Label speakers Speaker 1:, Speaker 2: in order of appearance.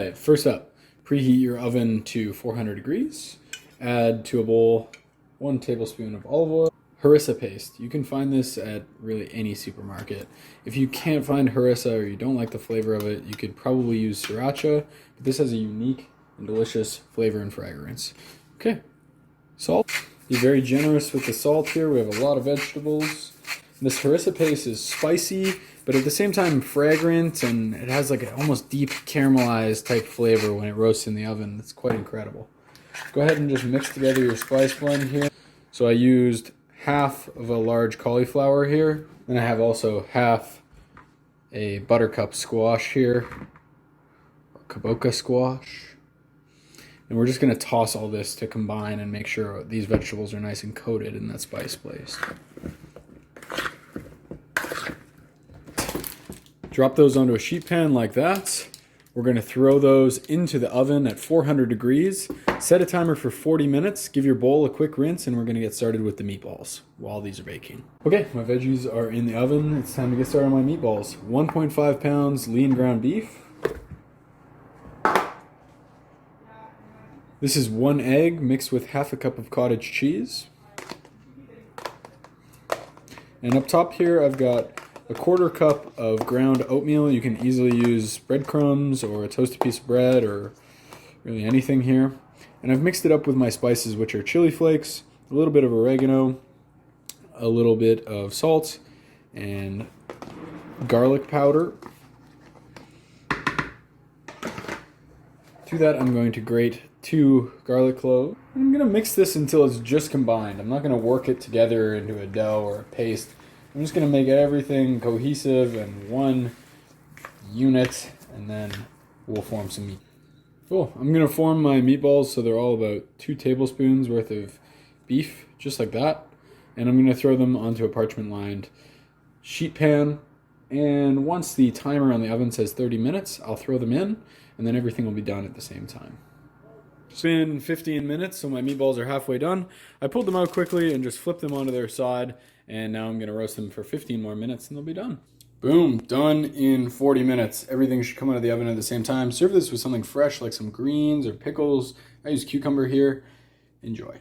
Speaker 1: Okay, first up, preheat your oven to 400 degrees. Add to a bowl 1 tablespoon of olive oil. Harissa paste. You can find this at really any supermarket. If you can't find harissa or you don't like the flavor of it, you could probably use sriracha, but this has a unique and delicious flavor and fragrance. Okay, salt. Be very generous with the salt here. We have a lot of vegetables. This harissa paste is spicy, but at the same time fragrant, and it has like an almost deep caramelized type flavor when it roasts in the oven. It's quite incredible. Go ahead and just mix together your spice blend here. So I used half of a large cauliflower here, and I have also half a buttercup squash here, or kabocha squash. And we're just going to toss all this to combine and make sure these vegetables are nice and coated in that spice paste. Drop those onto a sheet pan like that. We're going to throw those into the oven at 400 degrees. Set a timer for 40 minutes. Give your bowl a quick rinse, and we're going to get started with the meatballs while these are baking. Okay, my veggies are in the oven. It's time to get started on my meatballs. 1.5 pounds lean ground beef. This is 1 egg mixed with half a cup of cottage cheese. And up top here, I've got a 1/4 cup of ground oatmeal. You can easily use breadcrumbs or a toasted piece of bread or really anything here. And I've mixed it up with my spices, which are chili flakes, a little bit of oregano, a little bit of salt, and garlic powder. To that, I'm going to grate 2 garlic cloves. I'm going to mix this until it's just combined. I'm not going to work it together into a dough or a paste. I'm just going to make everything cohesive and one unit, and then we'll form some meat. Cool. I'm going to form my meatballs so they're all about 2 tablespoons worth of beef, just like that. And I'm going to throw them onto a parchment-lined sheet pan. And once the timer on the oven says 30 minutes, I'll throw them in, and then everything will be done at the same time. It's been 15 minutes, so my meatballs are halfway done. I pulled them out quickly and just flipped them onto their side, and now I'm going to roast them for 15 more minutes and they'll be done. Boom, done in 40 minutes. Everything should come out of the oven at the same time. Serve this with something fresh like some greens or pickles. I use cucumber here. Enjoy.